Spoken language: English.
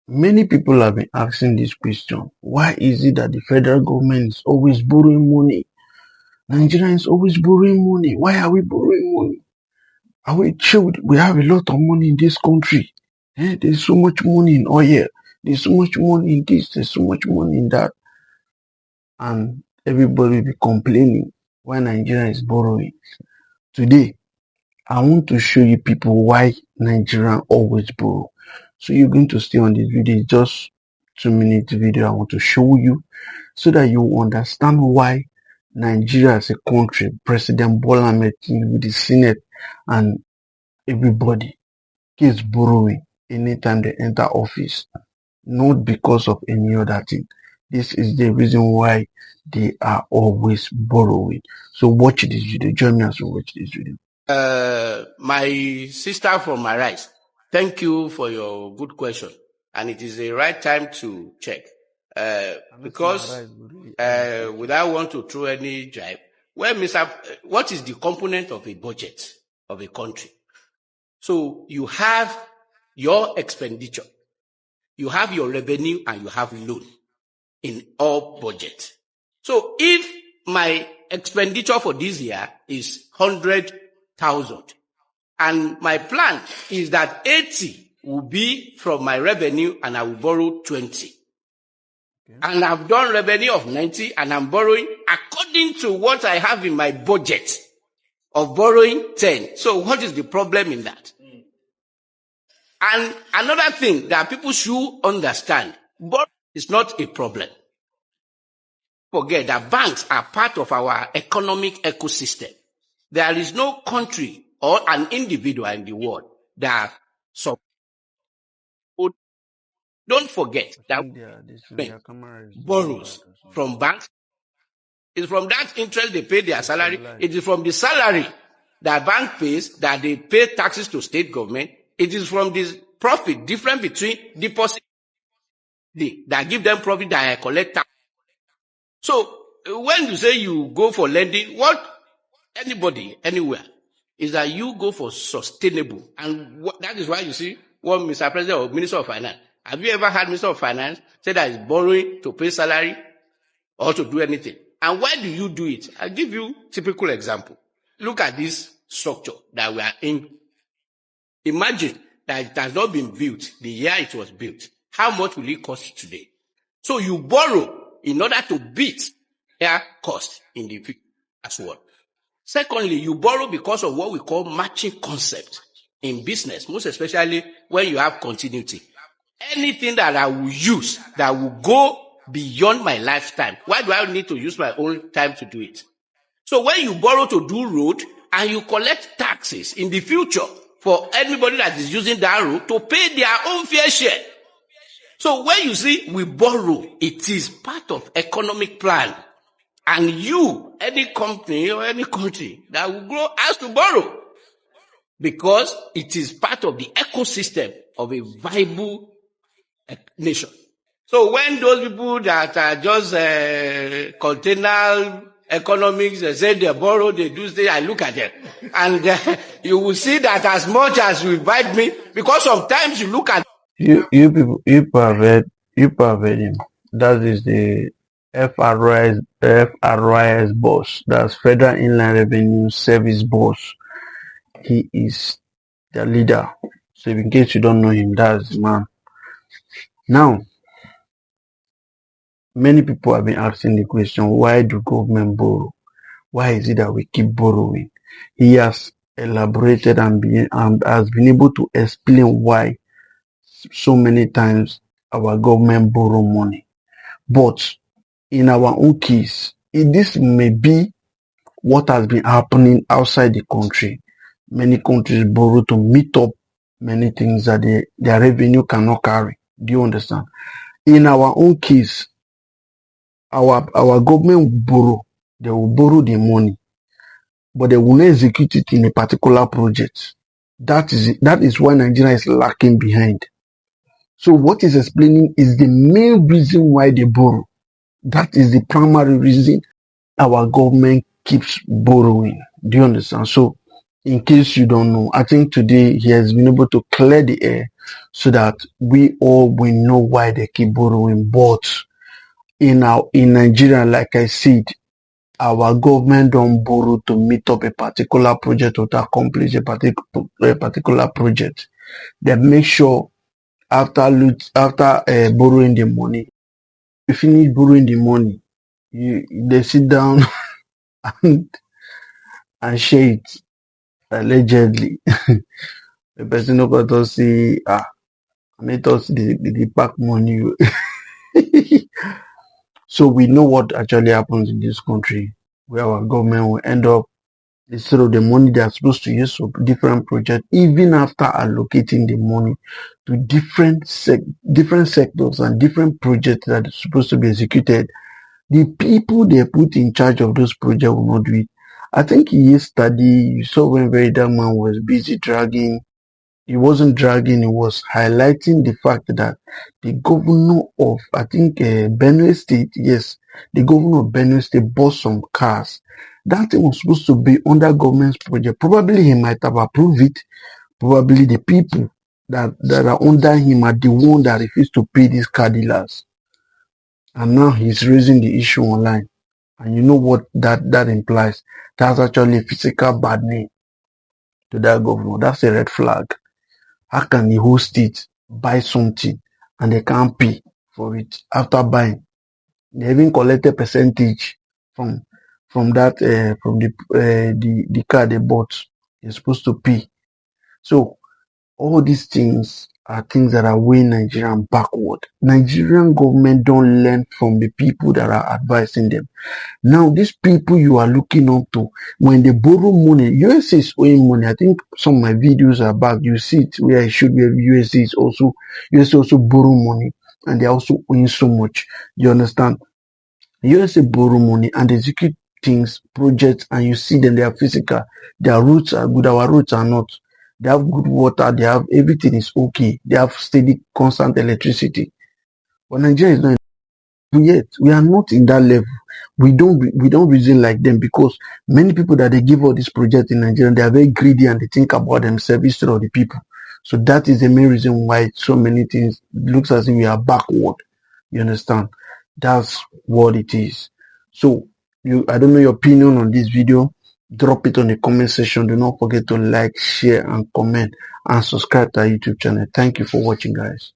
Many people have been asking this question. Why is it that the federal government is always borrowing money? Nigeria is always borrowing money. Why are we borrowing money? Are we chilled? We have a lot of money in this country. There's so much money in oil. There's so much money in this. There's so much money in that. And everybody will be complaining why Nigeria is borrowing. Today, I want to show you people why Nigeria always borrow. So you're going to stay on this video. It's just 2 minute video I want to show you so that you understand why Nigeria as a country, President Bola Ahmed Tinubu, the Senate, and everybody keeps borrowing anytime they enter office, not because of any other thing. This is the reason why they are always borrowing. So watch this video. Join me as we watch this video. My sister from my right, thank you for your good question. And it is the right time to check. Because without want to throw any jibe, what is the component of a budget of a country? So you have your expenditure, you have your revenue, and you have loan in all budgets. So if my expenditure for this year is 100,000, and my plan is that 80 will be from my revenue and I will borrow 20. Okay. And I've done revenue of 90 and I'm borrowing according to what I have in my budget of borrowing 10. So what is the problem in that? And another thing that people should understand, borrowing is not a problem. Forget that banks are part of our economic ecosystem. There is no country or an individual in the world that don't forget that borrows from banks. It's from that interest they pay their salary. It is from the salary that bank pays that they pay taxes to state government. It is from this profit difference between deposit that give them profit that I collect tax. So when you say you go for lending, what anybody anywhere is that you go for sustainable, and that is why you see what Mr. President or Minister of Finance. Have you ever had Minister of Finance say that he's borrowing to pay salary or to do anything? And why do you do it? I'll give you a typical example. Look at this structure that we are in. Imagine that it has not been built the year it was built. How much will it cost today? So you borrow in order to beat their cost in the future as well. Secondly, you borrow because of what we call matching concept in business, most especially when you have continuity. Anything that I will use that will go beyond my lifetime, why do I need to use my own time to do it? So when you borrow to do road and you collect taxes in the future for anybody that is using that road to pay their own fair share. So when you see we borrow, it is part of economic plan. And you, any company or any country that will grow has to borrow because it is part of the ecosystem of a viable nation. So when those people that are just container economics, they say they borrow, they do things, I look at them. And you will see that as much as you invite me, because sometimes you look at... You people have heard him. That is the FRIS boss. That's Federal Inland Revenue Service boss. He is the leader. So in case you don't know him, that's the man. Now, many people have been asking the question, why do government borrow? Why is it that we keep borrowing? He has elaborated and has been able to explain why so many times our government borrow money. But in our own case, this may be what has been happening outside the country. Many countries borrow to meet up many things that their revenue cannot carry. Do you understand? In our own case, our government will borrow. They will borrow the money, but they will not execute it in a particular project. That is why Nigeria is lacking behind. So what is explaining is the main reason why they borrow. That is the primary reason our government keeps borrowing. Do you understand? So in case you don't know, I think today he has been able to clear the air so that we all will know why they keep borrowing. But in Nigeria, like I said, our government don't borrow to meet up a particular project or to accomplish a particular project. They make sure after borrowing the money, you finish borrowing the money, they sit down and, share it allegedly. The person no got to see make us the pack money. So we know what actually happens in this country, where our government will end up, instead of the money they are supposed to use for different projects, even after allocating the money to different sectors and different projects that are supposed to be executed, the people they put in charge of those projects will not do it. I think yesterday you saw when that man was busy dragging. He wasn't dragging, he was highlighting the fact that the governor of, I think, Benue State, yes, the governor of Benue State bought some cars. That thing was supposed to be under government's project. Probably he might have approved it. Probably the people that are under him are the one that refuse to pay these car dealers. And now he's raising the issue online. And you know what that implies? That's actually a physical bad name to that governor. That's a red flag. How can the whole state buy something and they can't pay for it after buying? They even collect a percentage from that from the car they bought. They're supposed to pay. So all these things are things that are weighing Nigerian backward. Nigerian government don't learn from the people that are advising them. Now, these people you are looking up to, when they borrow money, USA is owing money. I think some of my videos are back. You see it where I should, where USA also borrow money, and they're also owing so much. You understand? USA borrow money and execute things, projects, and you see them, they are physical. Their routes are good, our routes are not. They have good water, they have everything is okay. They have steady, constant electricity. But Nigeria is not yet. We are not in that level. We don't reason like them, because many people that they give all these projects in Nigeria, they are very greedy and they think about themselves instead of the people. So that is the main reason why so many things looks as if we are backward. You understand? That's what it is. So I don't know your opinion on this video. Drop it on the comment section. Do not forget to like, share, and comment, and subscribe to our YouTube channel. Thank you for watching, guys.